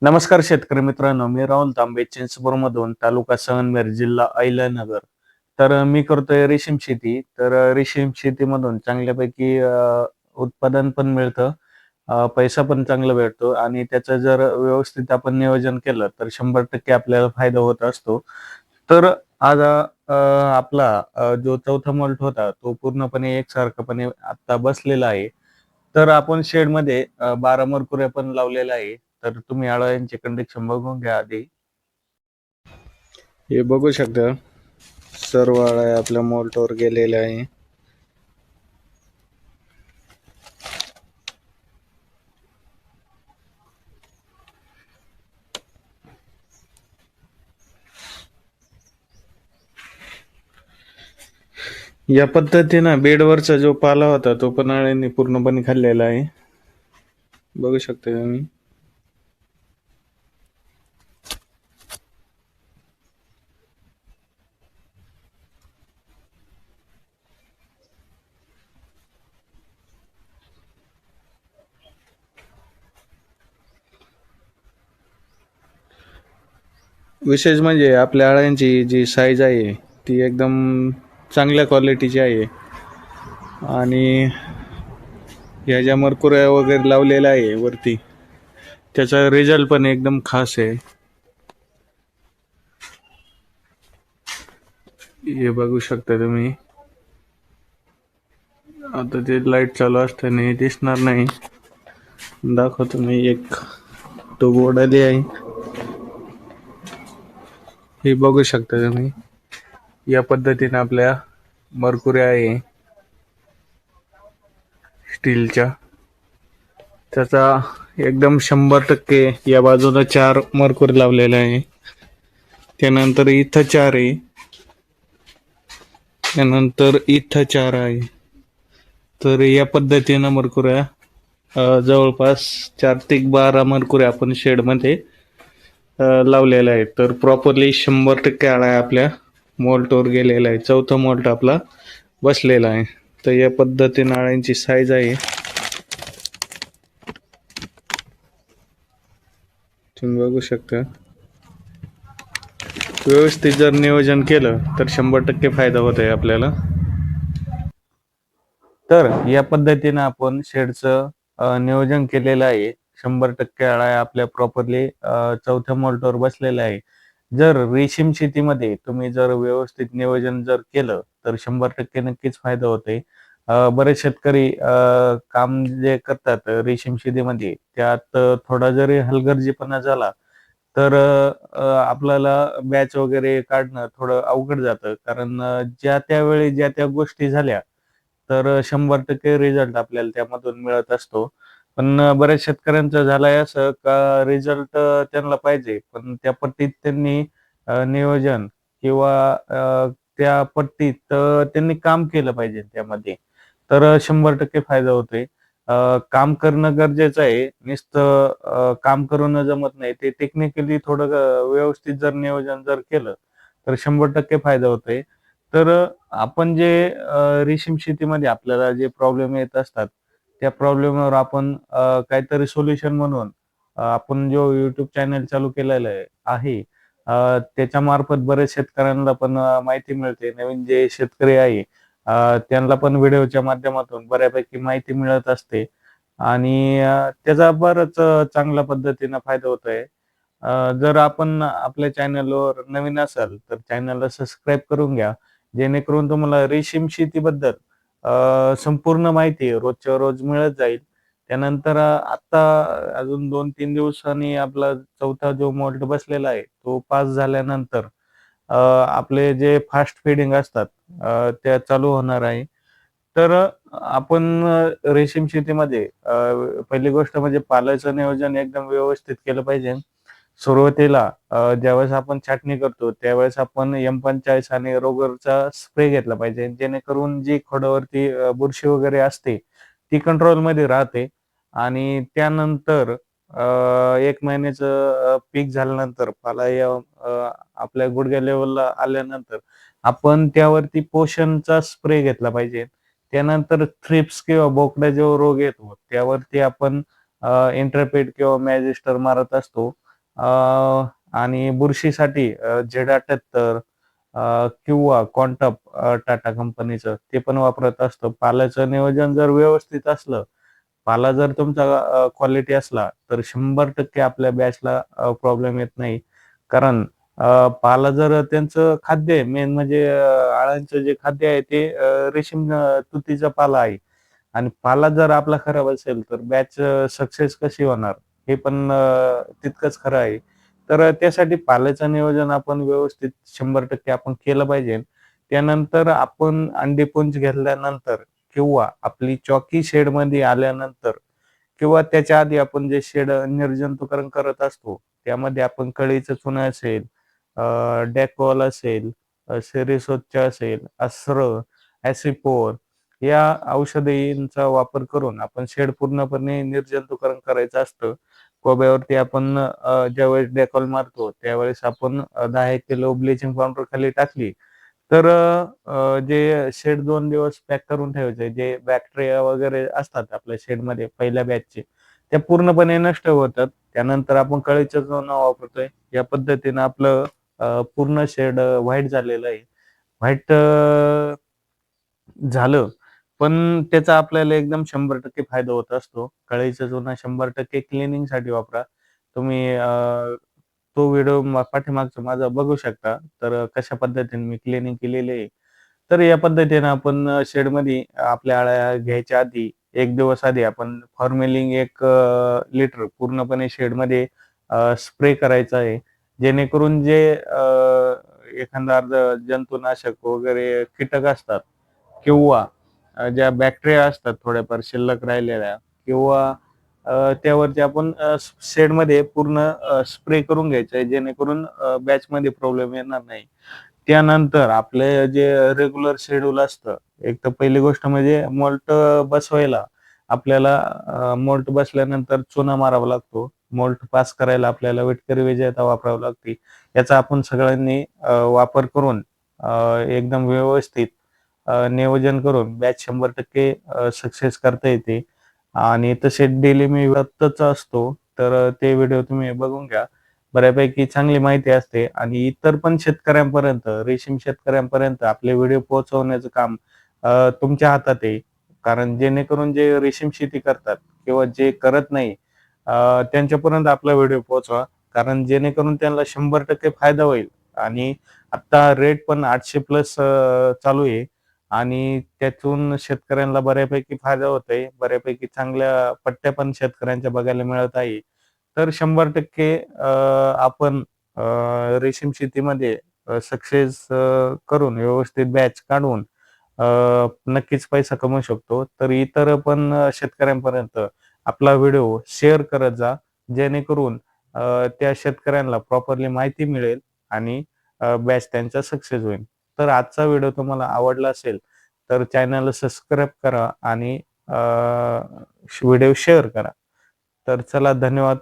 नमस्कार शेतकरी मित्रांनो, मी राहुल तांबे चिंचपूरमधून तालुका संगमनेर जिल्हा अहिल्यानगर. मी करतोय रेशीम शेती. रेशीम शेतीमधून चांगल्यापैकी उत्पादन पण मिळतं, पैसा पण चांगला भेटतो आणि त्याचं जर व्यवस्थित आपण नियोजन केलं तर 100% आपल्याला फायदा होत असतो. तर आज आपला जो चौथा मॉल्ट होता तो पूर्णपणे एकसारखापणे आता बसलेला आहे. तर आपण शेडमध्ये 12 मरकुऱ्या पण लावलेल्या आहे. तर तुम्ही अळ्यांचे कंडिशन बघून घ्या आधी. हे बघू शकता, सर्व अळ्या आपल्या मोल्टवर गेलेल्या आहे. या पद्धतीनं बेडवरचा जो पाला होता तो पण अळ्यांनी पूर्णपणे खाल्लेला आहे. बघू शकता तुम्ही. विशेष म्हणजे आपल्या अळ्यांची जी साईज आहे ती एकदम चांगल्या क्वालिटीची आहे आणि ह्या ज्या मरकुऱ्या वगैरे लावलेल्या आहे वरती, त्याचा रिझल्ट पण एकदम खास आहे. हे बघू शकता तुम्ही. आता ते लाईट चालू असताना हे दिसणार नाही, दाखवतो मी. एक तो बोर्ड आहे, हे बघू शकता तुम्ही. या पद्धतीने आपल्या मरकुऱ्या आहे स्टीलच्या. त्याचा एकदम 100% या बाजूला 4 मरकुरी लावलेले आहे. त्यानंतर इथं 4 आहे, त्यानंतर इथं 4 आहे. तर या पद्धतीनं मरकुऱ्या जवळपास 4 ते 12 मरकुऱ्या आपण शेडमध्ये लावलेल्या आहेत. तर प्रॉपरली 100% आळा आपल्या मोल्टवर गेलेला आहे. चौथा मोल्ट आपला बसलेला आहे. तर या पद्धतीने अळ्यांची साईज आहे, तुम्ही बघू शकता. व्यवस्थित जर नियोजन केलं तर 100% फायदा होत आहे आपल्याला. तर या पद्धतीनं आपण शेडचं नियोजन केलेलं आहे. 100% अळ्या आपल्या प्रॉपरली चौथ्या मॉल्टवर बसलेल्या आहे. जर रेशीम शेतीमध्ये तुम्ही जर व्यवस्थित नियोजन जर केलं तर 100% नक्कीच फायदा होतोय. बरेच शेतकरी काम जे करतात रेशीम शेतीमध्ये त्यात थोडा जरी हलगर्जीपणा झाला तर आपल्याला बॅच वगैरे काढणं थोडं अवघड जातं. कारण ज्या त्यावेळी ज्या त्या गोष्टी झाल्या तर 100% रिझल्ट आपल्याला त्यामधून मिळत असतो. पण बऱ्याच शेतकऱ्यांचं झालंय असं का रिझल्ट त्यांना पाहिजे, पण त्या पट्टीत त्यांनी नियोजन किंवा त्या पट्टीत त्यांनी काम केलं पाहिजे त्यामध्ये. तर 100% फायदा होतोय. काम करणं गरजेचं आहे. नुसतं काम करून जमत नाही. ते टेक्निकली थोडं व्यवस्थित जर नियोजन जर केलं, तर 100% फायदा होतोय. आपण जे रेशीम शेतीमध्ये आपल्याला जे प्रॉब्लेम येत असतात, त्या प्रॉब्लेमवर आपण काहीतरी सोल्युशन म्हणून आपण जो YouTube चॅनल चालू केलेला आहे, त्याच्यामार्फत बरेच शेतकऱ्यांना पण माहिती मिळते. नवीन जे शेतकरी आहे त्यांना पण व्हिडिओच्या माध्यमातून बऱ्यापैकी माहिती मिळत असते आणि त्याचा बराच चांगल्या पद्धतीनं फायदा होतोय. जर आपण आपल्या चॅनलवर नवीन असाल तर चॅनलला सबस्क्राईब करून घ्या. जेणेकरून तुम्हाला रेशीम शेतीबद्दल संपूर्ण माहिती रोजच्या रोज मिळत जाईल. त्यानंतर आता अजून 2-3 दिवसांनी आपला चौथा जो मोल्ट बसलेला आहे, तो पास झाल्यानंतर आपले जे फास्ट फीडिंग असतात त्या चालू होणार आहे. आपण रेशीम शेतीमध्ये पहिली गोष्ट म्हणजे पाल्याचं नियोजन एकदम व्यवस्थित केलं पाहिजे. सुरुवातीला ज्यावेळेस आपण छाटणी करतो, त्यावेळेस आपण M45 आणि रोगरचा स्प्रे घेतला पाहिजे. जेणेकरून जी खोडावरती बुरशी वगैरे असते, ती कंट्रोलमध्ये राहते आणि त्यानंतर 1 महिन्याचं पीक झाल्यानंतर पाला या आपल्या गुडघ्या लेव्हलला आल्यानंतर आपण त्यावरती पोषणचा स्प्रे घेतला पाहिजे. त्यानंतर थ्रिप्स किंवा बोकड्या जो रोग येतो, त्यावरती आपण इंटरपेट किंवा मॅजिस्टर मारत असतो. आणि बुरशीसाठी झेड78 किंवा क्वांटम टाटा कंपनीचं ते पण वापरत असतो. पाल्याचं नियोजन जर व्यवस्थित असलं, पाला जर तुमचा क्वालिटी असला, तर 100% आपल्या बॅचला प्रॉब्लेम येत नाही. कारण पाला जर त्यांचं खाद्य आहे, मेन म्हणजे अळ्यांचं जे खाद्य आहे ते रेशीम तुतीचा पाला आहे. आणि पाला जर आपला खराब असेल, तर बॅच सक्सेस कशी होणार? हे पण तितकंच खरं आहे. तर त्यासाठी पाल्याचं नियोजन आपण व्यवस्थित 100% आपण केलं पाहिजे. त्यानंतर आपण अंडीपुंज घेतल्यानंतर किंवा आपली चॉकी शेडमध्ये आल्यानंतर किंवा त्याच्या आधी आपण जे शेड निर्जंतुकरण करत असतो, त्यामध्ये आपण कळीचं चुना असेल, डेकॉल असेल, सेरिसोचा असेल, अस्त्र, ॲसिफोर या औषधींचा वापर करून आपण शेड पूर्णपणे निर्जंतुकरण करायचं असतं. कोब्यावरती आपण ज्यावेळेस डेकॉल मारतो, त्यावेळेस आपण 10 किलो ब्लिचिंग पावडर खाली टाकली, तर जे शेड 2 दिवस पॅक करून ठेवायचे. जे बॅक्टेरिया वगैरे असतात आपल्या शेडमध्ये पहिल्या बॅचचे, त्या पूर्णपणे नष्ट होतात. त्यानंतर आपण कळीचा चुना वापरतोय. या पद्धतीनं आपलं पूर्ण शेड व्हाईट झालेलं आहे. व्हाईट झालं, पण त्याचा आपल्याला एकदम 100% फायदा होत असतो. कळीचा चुना 100% क्लिनिंगसाठी वापरा. तुम्ही तो व्हिडिओ पाठीमागचा माझा बघू शकता. तर कशा पद्धतीने मी क्लिनिंग केलेली आहे. तर या पद्धतीने आपण शेडमध्ये आपल्या अळ्या घ्यायच्या आधी 1 दिवस आधी आपण फॉर्मेलिंग 1 लिटर पूर्णपणे शेडमध्ये स्प्रे करायचा आहे. जेणेकरून जे एखादा जंतुनाशक वगैरे कीटक असतात किंवा ज्या बॅक्टेरिया असतात थोड्याफार शिल्लक राहिलेल्या किंवा त्यावरती आपण शेडमध्ये पूर्ण स्प्रे करून घ्यायचं आहे जेणेकरून बॅचमध्ये प्रॉब्लेम येणार नाही. त्यानंतर आपलं जे रेग्युलर शेड्यूल असतं, एक तर पहिली गोष्ट म्हणजे मोल्ट बसवायला आपल्याला मोल्ट बसल्यानंतर चुना मारावा लागतो. मोल्ट पास करायला आपल्याला विटकरी विजेता वापरावी लागते. याचा आपण सगळ्यांनी वापर करून एकदम व्यवस्थित नियोजन करून बॅच 100% सक्सेस करता येते. आणि तसे डेली मी व्यस्तच असतो. तर ते व्हिडिओ तुम्ही बघून घ्या. बऱ्यापैकी चांगली माहिती असते आणि इतर पण शेतकऱ्यांपर्यंत, रेशीम शेतकऱ्यांपर्यंत आपले व्हिडिओ पोहोचवण्याचं काम तुमच्या हातात आहे. कारण जेणेकरून जे रेशीम शेती करतात किंवा जे करत नाही त्यांच्यापर्यंत आपला व्हिडिओ पोहोचवा. कारण जेणेकरून त्यांना 100% फायदा होईल आणि आता रेट पण 800 प्लस चालू आहे. आणि त्यातून शेतकऱ्यांना बऱ्यापैकी फायदा होतोय. बऱ्यापैकी चांगल्या पट्ट्या पण शेतकऱ्यांच्या बघायला मिळत आहे. तर 100% आपण रेशीम शेतीमध्ये सक्सेस करून व्यवस्थित बॅच काढून अ, नक्कीच पैसा कमवू शकतो. तर इतर पण शेतकऱ्यांपर्यंत आपला व्हिडिओ शेअर करत जा. जेणेकरून त्या शेतकऱ्यांना प्रॉपरली माहिती मिळेल आणि बॅच त्यांचा सक्सेस होईल. तर आजचा व्हिडिओ तुम्हाला आवडला असेल, तर चॅनलला सबस्क्राईब करा आणि व्हिडिओ शेअर करा. तर चला धन्यवाद.